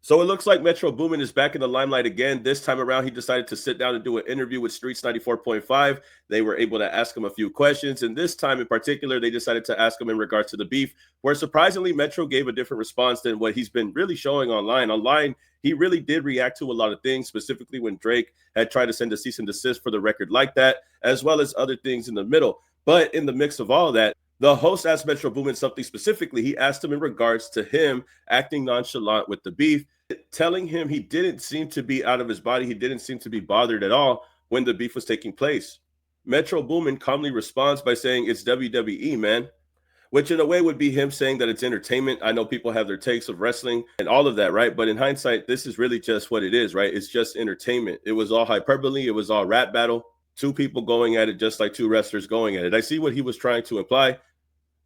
So it looks like Metro Boomin is back in the limelight again. This time around, he decided to sit down and do an interview with Streets 94.5. They were able to ask him a few questions. And this time in particular, they decided to ask him in regards to the beef, where surprisingly, Metro gave a different response than what he's been really showing online. Online, he really did react to a lot of things, specifically when Drake had tried to send a cease and desist for the record like that, as well as other things in the middle. But in the mix of all that, the host asked Metro Boomin something specifically. He asked him in regards to him acting nonchalant with the beef, telling him he didn't seem to be out of his body. He didn't seem to be bothered at all when the beef was taking place. Metro Boomin calmly responds by saying, "It's WWE, man," which in a way would be him saying that it's entertainment. I know people have their takes of wrestling and all of that, right? But in hindsight, this is really just what it is, right? It's just entertainment. It was all hyperbole. It was all rap battle. Two people going at it just like two wrestlers going at it. I see what he was trying to imply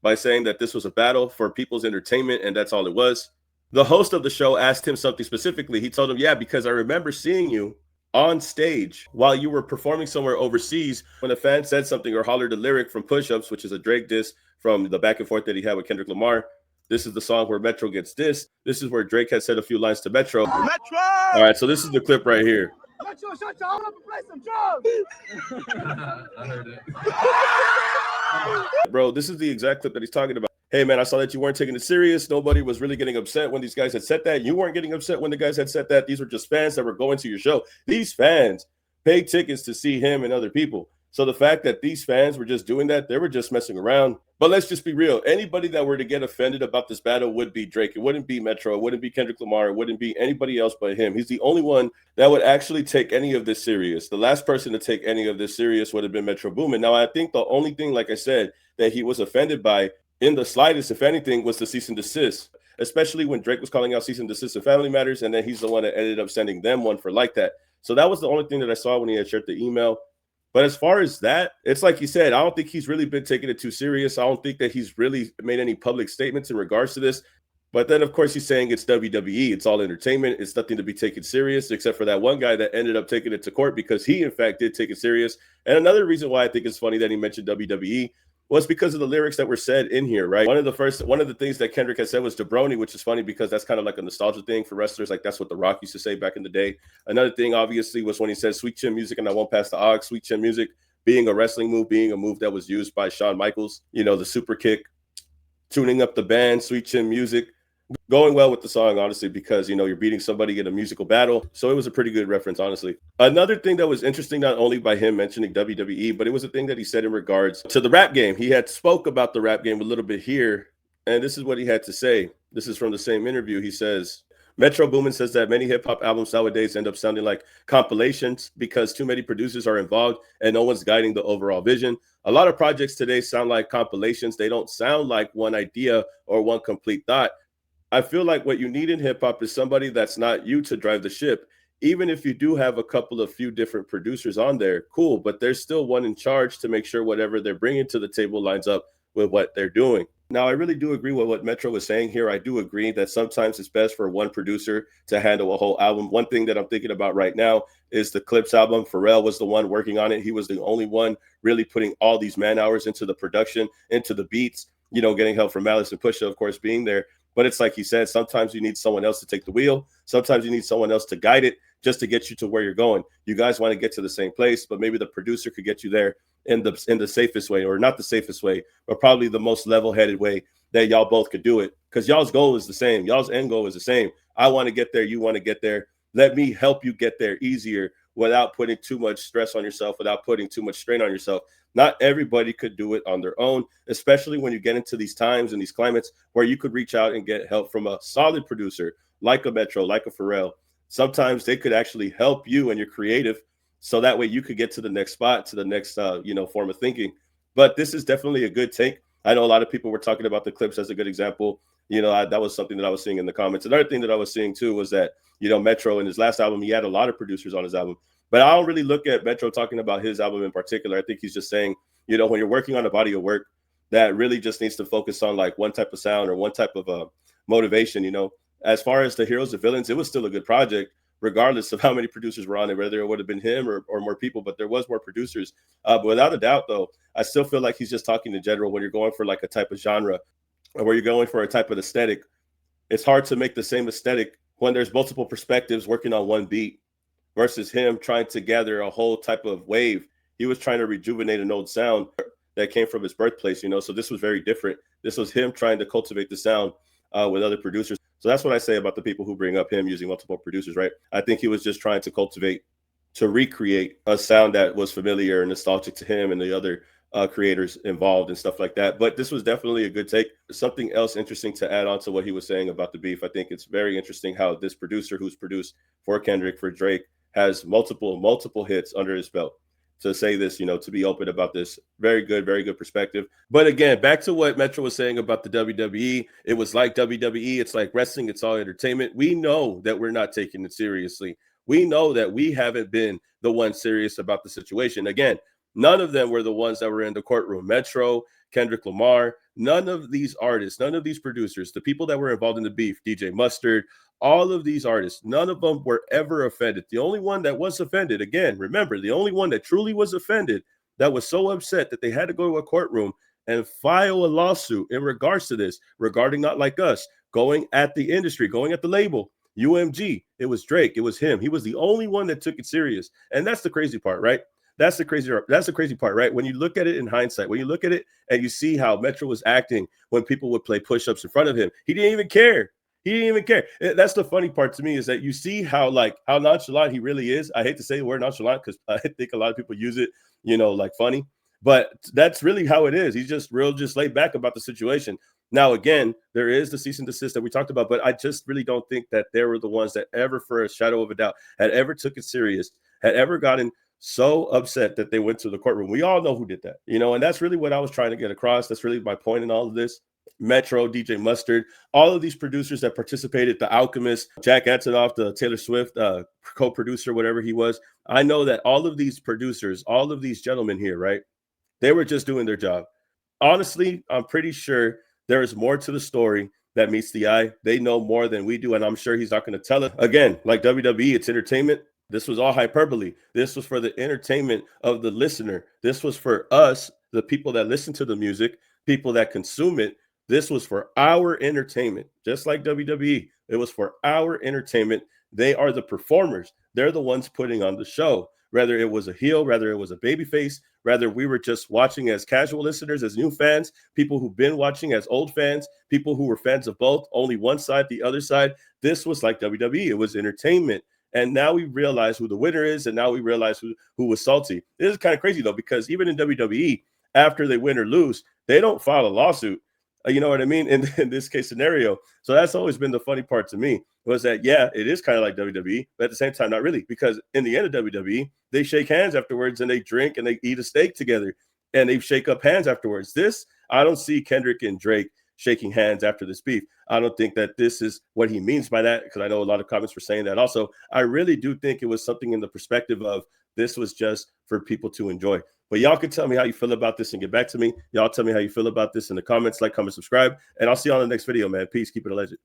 by saying that this was a battle for people's entertainment, and that's all it was. The host of the show asked him something specifically. He told him, "Yeah, because I remember seeing you on stage while you were performing somewhere overseas when a fan said something or hollered a lyric from Push Ups, which is a Drake diss from the back and forth that he had with Kendrick Lamar. This is the song where Metro gets dissed. This is where Drake has said a few lines to Metro. Metro! All right, so this is the clip right here. Metro, shut your up and play some drums. I heard it. Bro, this is the exact clip that he's talking about. Hey, man, I saw that you weren't taking it serious. Nobody was really getting upset when these guys had said that. You weren't getting upset when the guys had said that. These were just fans that were going to your show. These fans paid tickets to see him and other people. So the fact that these fans were just doing that, they were just messing around. But let's just be real. Anybody that were to get offended about this battle would be Drake. It wouldn't be Metro. It wouldn't be Kendrick Lamar. It wouldn't be anybody else but him. He's the only one that would actually take any of this serious. The last person to take any of this serious would have been Metro Boomin. Now, I think the only thing, like I said, that he was offended by in the slightest, if anything, was the cease and desist, especially when Drake was calling out cease and desist in Family Matters, and then he's the one that ended up sending them one for like that. So that was the only thing that I saw when he had shared the email. But as far as that, it's like he said, I don't think he's really been taking it too serious. I don't think that he's really made any public statements in regards to this. But then, of course, he's saying it's WWE. It's all entertainment. It's nothing to be taken serious, except for that one guy that ended up taking it to court because he, in fact, did take it serious. And another reason why I think it's funny that he mentioned WWE was because of the lyrics that were said in here, right? One of the things that Kendrick had said was jabroni, which is funny because that's kind of like a nostalgia thing for wrestlers. Like that's what The Rock used to say back in the day. Another thing, obviously, was when he said sweet chin music and I won't pass the aux. Sweet chin music being a wrestling move, being a move that was used by Shawn Michaels, you know, the super kick, tuning up the band, sweet chin music. Going well with the song, honestly, because, you know, you're beating somebody in a musical battle. So it was a pretty good reference, honestly. Another thing that was interesting, not only by him mentioning WWE, but it was a thing that he said in regards to the rap game. He had spoke about the rap game a little bit here, and this is what he had to say. This is from the same interview. He says, Metro Boomin says that many hip-hop albums nowadays end up sounding like compilations because too many producers are involved and no one's guiding the overall vision. A lot of projects today sound like compilations. They don't sound like one idea or one complete thought. I feel like what you need in hip hop is somebody that's not you to drive the ship. Even if you do have a couple of few different producers on there, cool, but there's still one in charge to make sure whatever they're bringing to the table lines up with what they're doing. Now, I really do agree with what Metro was saying here. I do agree that sometimes it's best for one producer to handle a whole album. One thing that I'm thinking about right now is the Clips album. Pharrell was the one working on it. He was the only one really putting all these man hours into the production, into the beats, you know, getting help from Malice and Pusha, of course, being there. But it's like he said, sometimes you need someone else to take the wheel. Sometimes you need someone else to guide it just to get you to where you're going. You guys want to get to the same place, but maybe the producer could get you there in the safest way, or not the safest way, but probably the most level-headed way that y'all both could do it. Because y'all's goal is the same. Y'all's end goal is the same. I want to get there. You want to get there. Let me help you get there easier without putting too much stress on yourself, without putting too much strain on yourself. Not everybody could do it on their own, especially when you get into these times and these climates where you could reach out and get help from a solid producer like a Metro, like a Pharrell. Sometimes they could actually help you and your creative, so that way you could get to the next spot, to the next form of thinking. But this is definitely a good take. I know a lot of people were talking about the Clips as a good example. You know, that was something that I was seeing in the comments. Another thing that I was seeing too was that, you know, Metro in his last album, he had a lot of producers on his album. But I don't really look at Metro talking about his album in particular. I think he's just saying, you know, when you're working on a body of work that really just needs to focus on like one type of sound or one type of motivation, you know. As far as the heroes and villains, it was still a good project, regardless of how many producers were on it, whether it would have been him or more people, but there was more producers. But without a doubt, though, I still feel like he's just talking in general. When you're going for like a type of genre or where you're going for a type of aesthetic, it's hard to make the same aesthetic when there's multiple perspectives working on one beat versus him trying to gather a whole type of wave. He was trying to rejuvenate an old sound that came from his birthplace, you know. So this was very different. This was him trying to cultivate the sound with other producers. So that's what I say about the people who bring up him using multiple producers, right? I think he was just trying to cultivate, to recreate a sound that was familiar and nostalgic to him and the other creators involved and stuff like that. But this was definitely a good take. Something else interesting to add on to what he was saying about the beef. I think it's very interesting how this producer who's produced for Kendrick, for Drake, has multiple hits under his belt. To say this, you know, to be open about this, very good perspective. But again, back to what Metro was saying about the WWE. It was like WWE. It's like wrestling. It's all entertainment. We know that we're not taking it seriously. We know that we haven't been the ones serious about the situation. Again, none of them were the ones that were in the courtroom. Metro, Kendrick Lamar, none of these artists, none of these producers, the people that were involved in the beef, DJ Mustard, all of these artists, none of them were ever offended. The only one that was offended, again, remember, the only one that truly was offended, that was so upset that they had to go to a courtroom and file a lawsuit in regards to this, regarding Not Like Us, going at the industry, going at the label, UMG. It was Drake. It was him. He was the only one that took it serious. And that's the crazy part, right? That's the crazy part, right? When you look at it in hindsight, when you look at it and you see how Metro was acting when people would play push-ups in front of him, he didn't even care. He didn't even care. That's the funny part to me, is that you see how nonchalant he really is. I hate to say the word nonchalant because I think a lot of people use it, you know, like funny, but that's really how it is. He's just laid back about the situation. Now, again, there is the cease and desist that we talked about, but I just really don't think that they were the ones that ever, for a shadow of a doubt, had ever took it serious, had ever gotten so upset that they went to the courtroom. We all know who did that, you know, and that's really what I was trying to get across. That's really my point in all of this. Metro, DJ Mustard, all of these producers that participated, The Alchemist, Jack Antonoff, the Taylor Swift co-producer, whatever he was. I know that all of these producers, all of these gentlemen here, right, they were just doing their job. Honestly, I'm pretty sure there is more to the story that meets the eye. They know more than we do, and I'm sure he's not going to tell it. Again, like WWE, it's entertainment. This was all hyperbole. This was for the entertainment of the listener. This was for us, the people that listen to the music, people that consume it. This was for our entertainment, just like WWE. It was for our entertainment. They are the performers. They're the ones putting on the show. Whether it was a heel, whether it was a babyface, whether we were just watching as casual listeners, as new fans, people who've been watching as old fans, people who were fans of both, only one side, the other side. This was like WWE. It was entertainment. And now we realize who the winner is, and now we realize who was salty. This is kind of crazy, though, because even in WWE, after they win or lose, they don't file a lawsuit. You know what I mean? In this case scenario. So that's always been the funny part to me, was that, yeah, it is kind of like WWE, but at the same time, not really, because in the end of WWE, they shake hands afterwards and they drink and they eat a steak together and they shake up hands afterwards. This, I don't see Kendrick and Drake shaking hands after this beef. I don't think that this is what he means by that, because I know a lot of comments were saying that also. I really do think it was something in the perspective of this was just for people to enjoy. But y'all can tell me how you feel about this and get back to me. Y'all tell me how you feel about this in the comments. Like, comment, subscribe, and I'll see you on the next video, man. Peace. Keep it a legend.